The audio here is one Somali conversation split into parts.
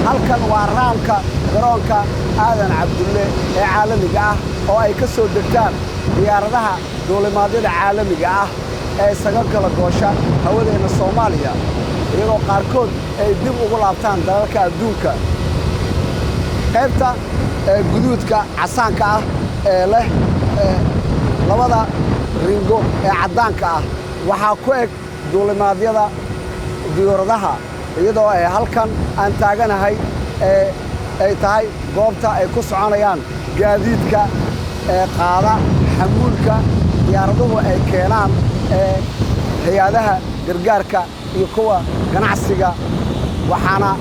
halkan waa raamka garoonka aadan cabdulle ee caalamiga ah oo ay ka soo degtaan diyaaradaha duulimaadyada caalamiga ah ee isaga kala goosha hawadeena Soomaaliya iyagoo qaarkood ay dib ugu laabtaan dalalka adduunka qaybta guduudka casaanka ah ee leh labada ringo ee cadaanka ah waxaa ku eg duulimaadyada diyaaradaha iyadoo ay halkan aan taaganahay ay tahay goobta ay ku soconayaan gaadiidka qaada xamuulka diyaaraduhu ay keenaan hay'adaha gargaarka iyo kuwa ganacsiga waxaana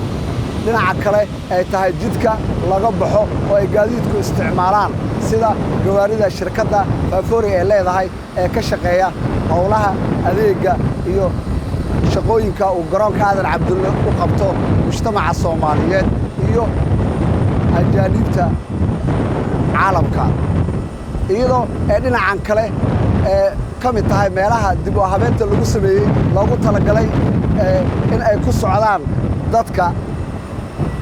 dhinaca kale ay tahay jidka laga baxo oo ay gaadiidku isticmaalaan sida gawaarida shirkadda Fafori ee leedahay ee ka shaqeeya howlaha adeega iyo shaqooyinka uu garoonka aadan cabdulle u qabto mujtamaca Soomaaliyeed iyo ajaanibta caalamka iyadoo dhinacan kale ka mid tahay meelaha dib u habeynta lagu sameeyay loogu talagalay in ay ku socdaan dadka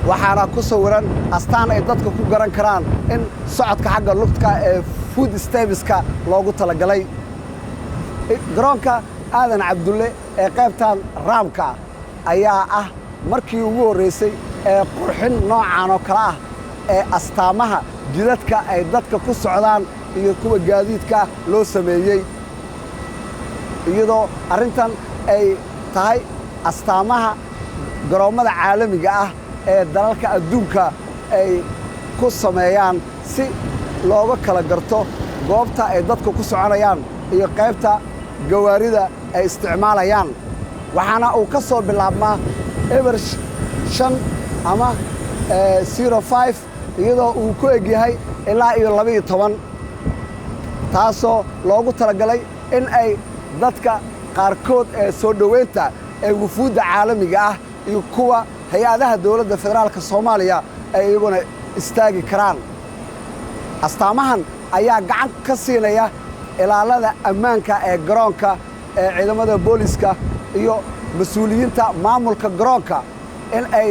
waxaana ku sawiran astaan ay dadka ku garan karaan in socodka xagga lugta ee food steps-ka loogu talagalay garoonka aadan cabdulle ee qaybtan raamka ayaa ah markii ugu horeysay ee qurxin noocan oo kala ah ee astaamaha jidadka ay dadka ku socdaan iyo kuwa gaadiidka loo sameeyay iyadoo arintan ay tahay astaamaha garoomada caalamiga ah ee dalalka adduunka ay ku sameeyaan si looga kala garto goobta ay dadku ku soconayaan iyo qaybta gawaarida ay isticmaalayaan waxaana uu ka soo bilaabmaa eber 5 ama 05 iyadoo uu ku eg yahay ilaa iyo 12 taasoo loogu talagalay in ay dadka qaarkood ee soo dhaweynta ee wufuudda caalamiga ah iyo kuwa hay'adaha dawladda federaalka Soomaaliya ay iyaguna istaagi karaan astaamahan ayaa gacan ka siinaya ilaalada ammaanka ee garoonka ee ciidamada booliska iyo mas'uuliyiinta maamulka garoonka in ay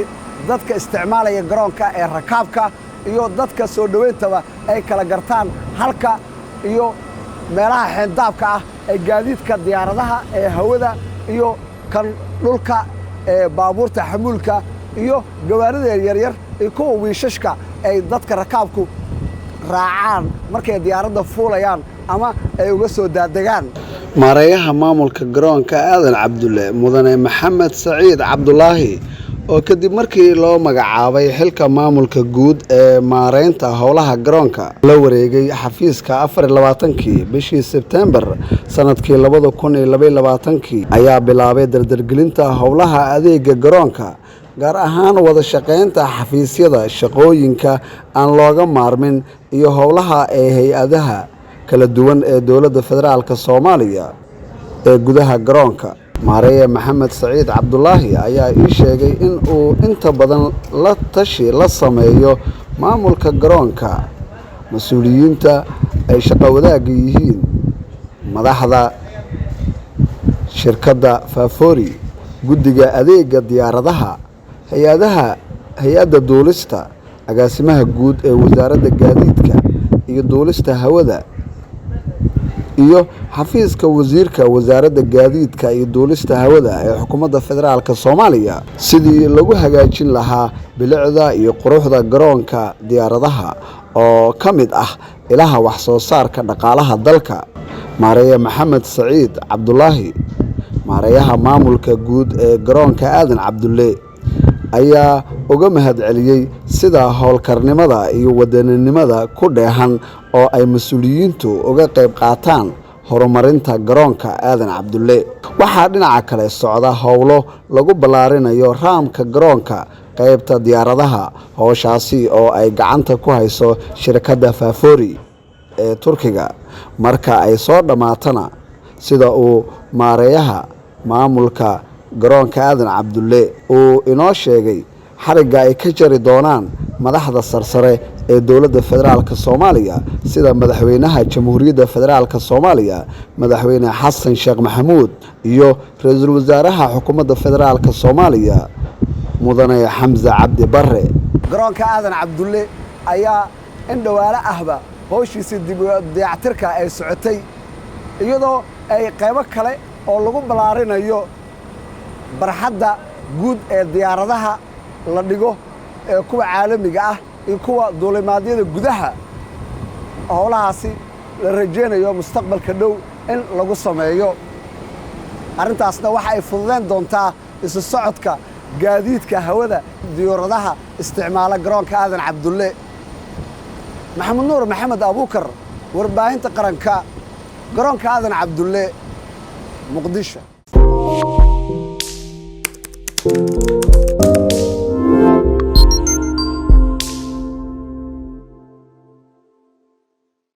dadka isticmaalaya garoonka ee rakaabka iyo dadka soo dhaweentaba ay kala gartaan halka iyo meelaha xeedaabka ah ee gaadiidka diyaaradaha ee hawada iyo kan dhulka ee baabuurta xamuulka iyo gawaarida yaryar ee kuwa wiishashka ay dadka rakaabku raacaan markay diyaaradda fuulayaan ama ay uga soo daadegaan maareeyaha maamulka garoonka aadan cabdulle mudane maxamed saciid cabdulaahi oo kadib markii loo magacaabay xilka maamulka guud ee maareynta howlaha garoonka la wareegay xafiiska 24kii bishii September sanadkii 2022 ayaa bilaabay dardargelinta howlaha adeega garoonka gaar ahaan wada shaqeynta xafiisyada shaqooyinka aan looga maarmin iyo howlaha ee hay'adaha kala duwan ee dawladda federaalka Soomaaliya ee gudaha garoonka maareeye maxamed saciid cabdulaahi ayaa ii sheegay in uu inta badan la tashi la sameeyo maamulka garoonka mas'uuliyiinta ay shaqo wadaag yihiin madaxda shirkadda Fafori guddiga adeega diyaaradaha hay'adda duulista agaasimaha guud ee wasaaradda gaadiidka iyo duulista hawada iyo xafiiska wasiirka wasaaradda gaadiidka iyo duulista hawada ee xukuumadda federaalka Soomaaliya sidii lagu hagaajin lahaa bilicda iyo quruxda garoonka diyaaradaha oo ka mid ah ilaha wax soo saarka dhaqaalaha dalka maareeye maxamed saciid cabdulaahi maareeyaha maamulka guud ee garoonka aadan cabdulle ayaa uga mahadceliyay sida howlkarnimada iyo wadaninimada ku dheehan oo ay mas'uuliyiintu uga qayb qaataan horumarinta garoonka aadan cabdulle waxaa dhinaca kale socda howlo lagu ballaarinayo raamka garoonka qaybta diyaaradaha howshaasi oo ay gacanta ku hayso shirkadda Fafori ee Turkiga marka ay soo dhamaatana sida uu maareeyaha maamulka garoonka aadan cabdulle uu inoo sheegay xariga ay ka jari doonaan madaxda sarsare ee dawladda federaalka Soomaaliya sida madaxweynaha jamhuuriyadda federaalka Soomaaliya madaxweyne xasan sheekh maxamuud iyo ra'iisul wasaaraha xukuumadda federaalka Soomaaliya mudane Xamza Cabdi Barre garoonka aadan cabdulle ayaa in dhawaale ahba howshiisa dayactirka ay socotay iyadoo ay qaybo kale oo lagu balaarinayo barxadda guud ee diyaaradaha la dhigo ee kuwa caalamiga ah iyo kuwa duulimaadyada gudaha howlahaasi la rajeynayo mustaqbalka dhow in lagu sameeyo arrintaasna waxa ay fududeyn doontaa isu socodka gaadiidka hawada diyaaradaha isticmaala garoonka aadan cabdulle maxamed nuur maxamed abuukar warbaahinta qaranka garoonka aadan cabdulle muqdisho